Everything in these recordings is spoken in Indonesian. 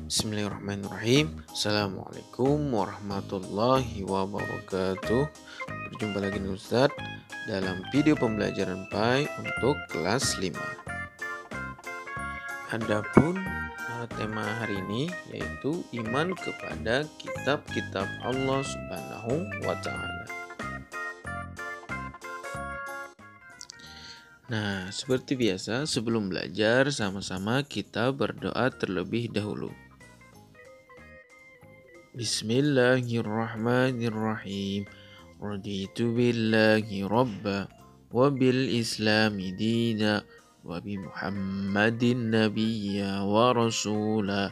Bismillahirrahmanirrahim. Assalamualaikum warahmatullahi wabarakatuh. Berjumpa lagi nih Ustadz dalam video pembelajaran PAI untuk kelas 5. Adapun tema hari ini yaitu iman kepada kitab-kitab Allah Subhanahu wa Ta'ala. Nah, seperti biasa sebelum belajar sama-sama kita berdoa terlebih dahulu. Bismillahirrahmanirrahim. Raditu billahi rabba wa bil islami dina wa bi Muhammadin nabiyya wa rasula.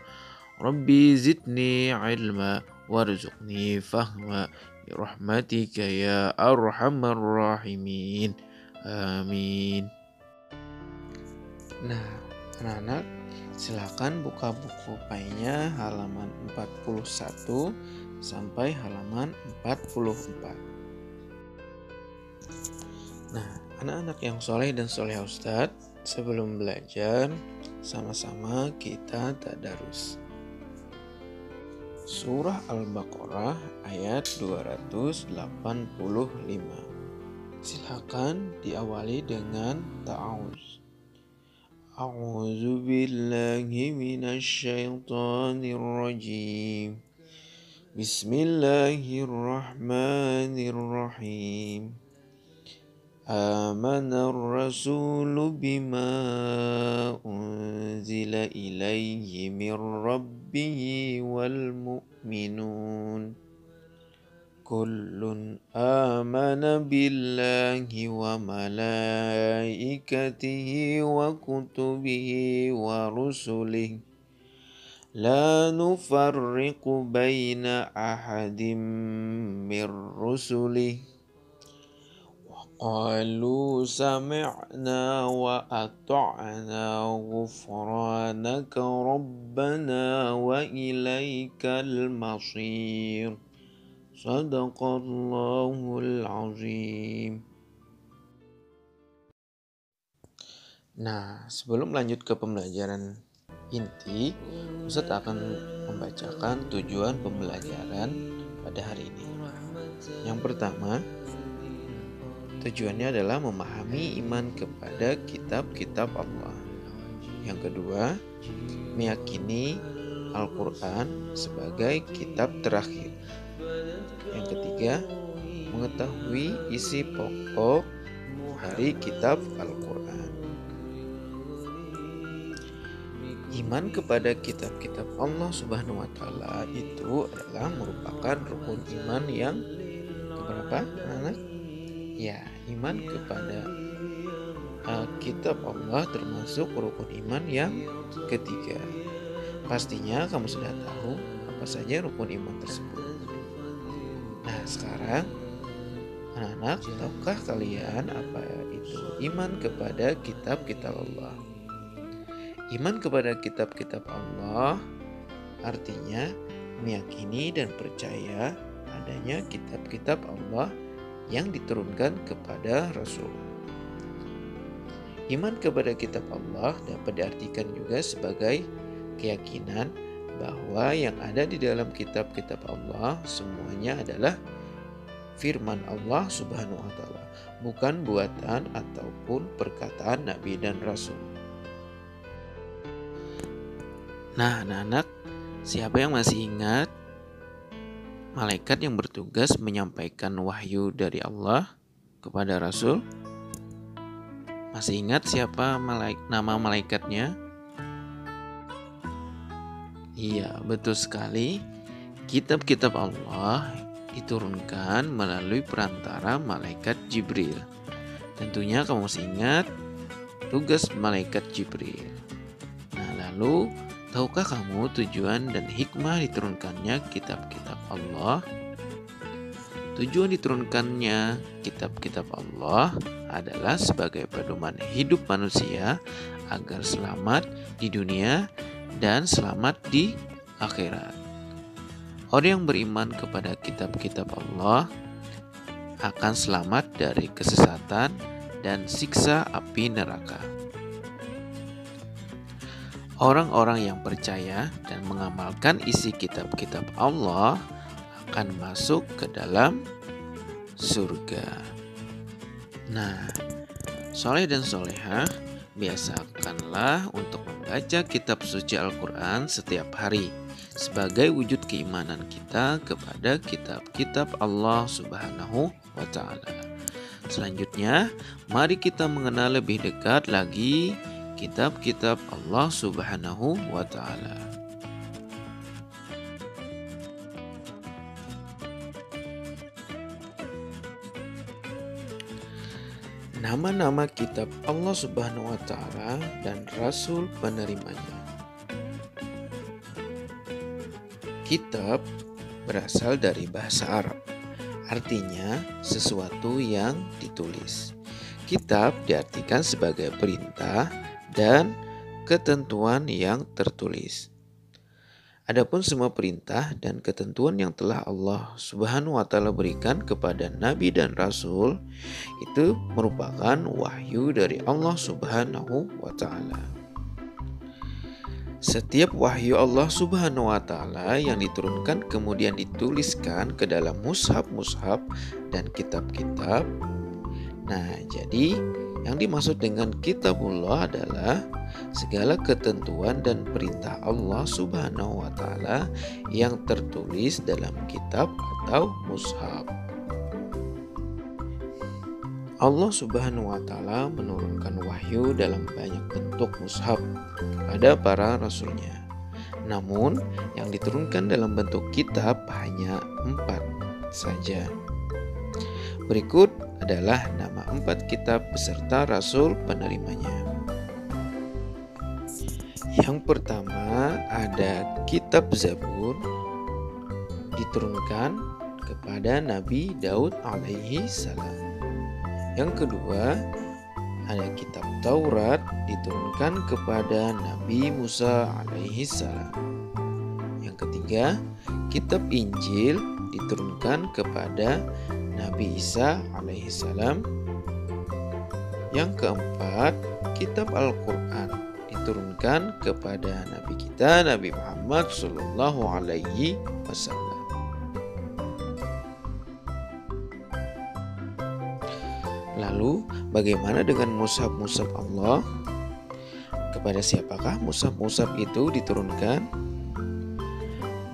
Rabbi zidni ilma warzuqni fahma bi rahmatika ya arhamar rahimin. Amin. Nah, anak-anak, silakan buka buku PAI-nya halaman 41 sampai halaman 44. Nah, anak-anak yang soleh dan soleh Ustadz, sebelum belajar, sama-sama kita tadarus. Surah Al-Baqarah ayat 285. Silakan diawali dengan ta'awuz. A'udzu billahi minasy syaithanir rajim. Bismillahirrahmanirrahim. Amanar rasulu bima unzila ilaihi mir rabbihi wal mu'minun. Kullun amana billahi wa malaikatihi wa kutubihi wa rusulihi la nufarriqu baina ahadim mir rusulihi wa qalu sami'na wa ata'na ghufranaka rabbana wa ilaikal masir. Sadaqallahul azim. Nah, sebelum lanjut ke pembelajaran inti, Ustadz akan membacakan tujuan pembelajaran pada hari ini. Yang pertama, tujuannya adalah memahami iman kepada kitab-kitab Allah. Yang kedua, meyakini Al-Quran sebagai kitab terakhir. Yang ketiga, mengetahui isi pokok dari kitab Al-Quran. Iman kepada kitab-kitab Allah Subhanahu wa Ta'ala itu adalah merupakan rukun iman yang keberapa, anak? Ya, iman kepada kitab Allah termasuk rukun iman yang ketiga. Pastinya kamu sudah tahu apa saja rukun iman tersebut. Nah, sekarang anak-anak, tahukah kalian apa itu iman kepada kitab-kitab Allah? Iman kepada kitab-kitab Allah artinya meyakini dan percaya adanya kitab-kitab Allah yang diturunkan kepada Rasul. Iman kepada kitab Allah dapat diartikan juga sebagai keyakinan bahwa yang ada di dalam kitab-kitab Allah semuanya adalah firman Allah Subhanahu wa Ta'ala, bukan buatan ataupun perkataan Nabi dan Rasul. Nah, anak-anak, siapa yang masih ingat malaikat yang bertugas menyampaikan wahyu dari Allah kepada Rasul? Masih ingat siapa nama malaikatnya? Iya, betul sekali. Kitab-kitab Allah diturunkan melalui perantara malaikat Jibril. Tentunya kamu masih ingat tugas malaikat Jibril. Nah, lalu tahukah kamu tujuan dan hikmah diturunkannya kitab-kitab Allah? Tujuan diturunkannya kitab-kitab Allah adalah sebagai pedoman hidup manusia agar selamat di dunia dan selamat di akhirat. Orang yang beriman kepada kitab-kitab Allah akan selamat dari kesesatan dan siksa api neraka. Orang-orang yang percaya dan mengamalkan isi kitab-kitab Allah akan masuk ke dalam surga. Nah, soleh dan solehah, biasakanlah untuk membaca kitab suci Al-Quran setiap hari sebagai wujud keimanan kita kepada kitab-kitab Allah Subhanahu wa Ta'ala. Selanjutnya, mari kita mengenal lebih dekat lagi kitab-kitab Allah Subhanahu wa Ta'ala. Nama-nama kitab Allah Subhanahu wa Ta'ala dan Rasul penerimanya. Kitab berasal dari bahasa Arab, artinya sesuatu yang ditulis. Kitab diartikan sebagai perintah dan ketentuan yang tertulis. Adapun semua perintah dan ketentuan yang telah Allah Subhanahu wa Ta'ala berikan kepada nabi dan rasul itu merupakan wahyu dari Allah Subhanahu wa Ta'ala. Setiap wahyu Allah Subhanahu wa Ta'ala yang diturunkan kemudian dituliskan ke dalam mushaf-mushaf dan kitab-kitab. Nah, jadi yang dimaksud dengan kitabullah adalah segala ketentuan dan perintah Allah Subhanahu wa Ta'ala yang tertulis dalam kitab atau mushaf. Allah Subhanahu wa Ta'ala menurunkan wahyu dalam banyak bentuk mushaf kepada para rasulnya. Namun yang diturunkan dalam bentuk kitab hanya 4 saja. Berikut adalah nama 4 kitab beserta rasul penerimanya. Yang pertama ada kitab Zabur, diturunkan kepada Nabi Daud alaihi salam. Yang kedua ada kitab Taurat, diturunkan kepada Nabi Musa alaihi salam. Yang ketiga kitab Injil, diturunkan kepada Nabi Isa alaihi salam. Yang keempat, kitab Al-Quran diturunkan kepada Nabi kita Nabi Muhammad sallallahu alaihi wasallam. Lalu, bagaimana dengan mushaf-mushaf Allah? Kepada siapakah mushaf-mushaf itu diturunkan?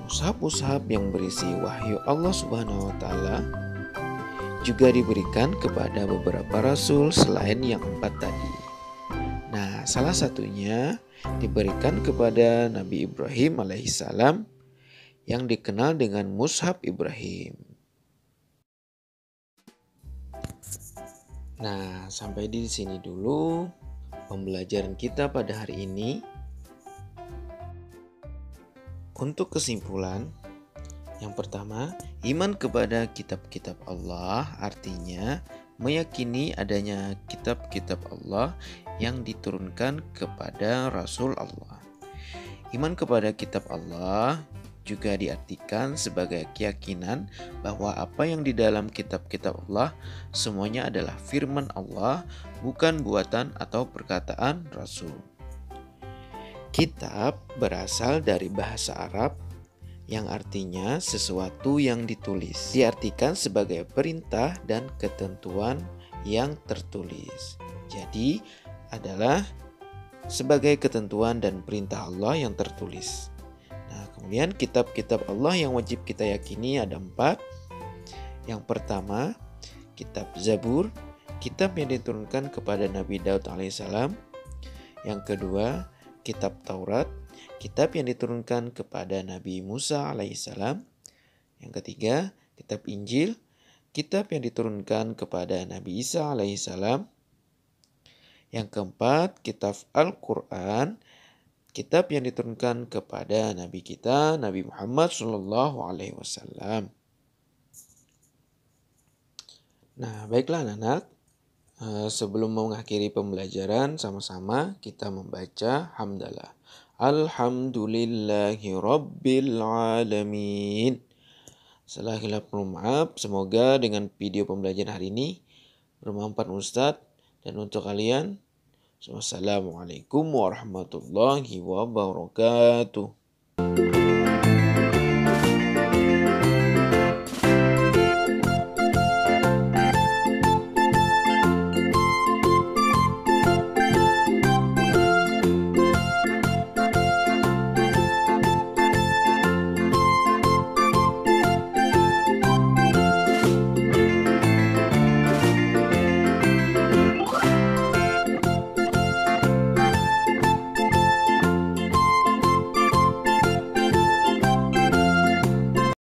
Mushaf-mushaf yang berisi wahyu Allah Subhanahu wa Ta'ala juga diberikan kepada beberapa rasul selain yang 4 tadi. Nah, salah satunya diberikan kepada Nabi Ibrahim alaihissalam yang dikenal dengan Mushaf Ibrahim. Nah, sampai di sini dulu pembelajaran kita pada hari ini. Untuk kesimpulan, yang pertama, iman kepada kitab-kitab Allah artinya meyakini adanya kitab-kitab Allah yang diturunkan kepada Rasul Allah. Iman kepada kitab Allah juga diartikan sebagai keyakinan bahwa apa yang di dalam kitab-kitab Allah semuanya adalah firman Allah, bukan buatan atau perkataan Rasul. Kitab berasal dari bahasa Arab yang artinya sesuatu yang ditulis. Diartikan sebagai perintah dan ketentuan yang tertulis. Jadi adalah sebagai ketentuan dan perintah Allah yang tertulis. Nah, kemudian kitab-kitab Allah yang wajib kita yakini ada 4. Yang pertama, kitab Zabur, kitab yang diturunkan kepada Nabi Daud alaihissalam. Yang kedua, kitab Taurat, kitab yang diturunkan kepada Nabi Musa alaihissalam. Yang ketiga, kitab Injil, kitab yang diturunkan kepada Nabi Isa alaihissalam. Yang keempat, kitab Al-Quran, kitab yang diturunkan kepada Nabi kita Nabi Muhammad sallallahu alaihi wasallam. Nah, baiklah anak-anak, sebelum mengakhiri pembelajaran sama-sama kita membaca hamdalah. Alhamdulillahi rabbil alamin. Setelah hilaf maaf, semoga dengan video pembelajaran hari ini bermanfaat Ustadz dan untuk kalian. Wassalamualaikum warahmatullahi wabarakatuh.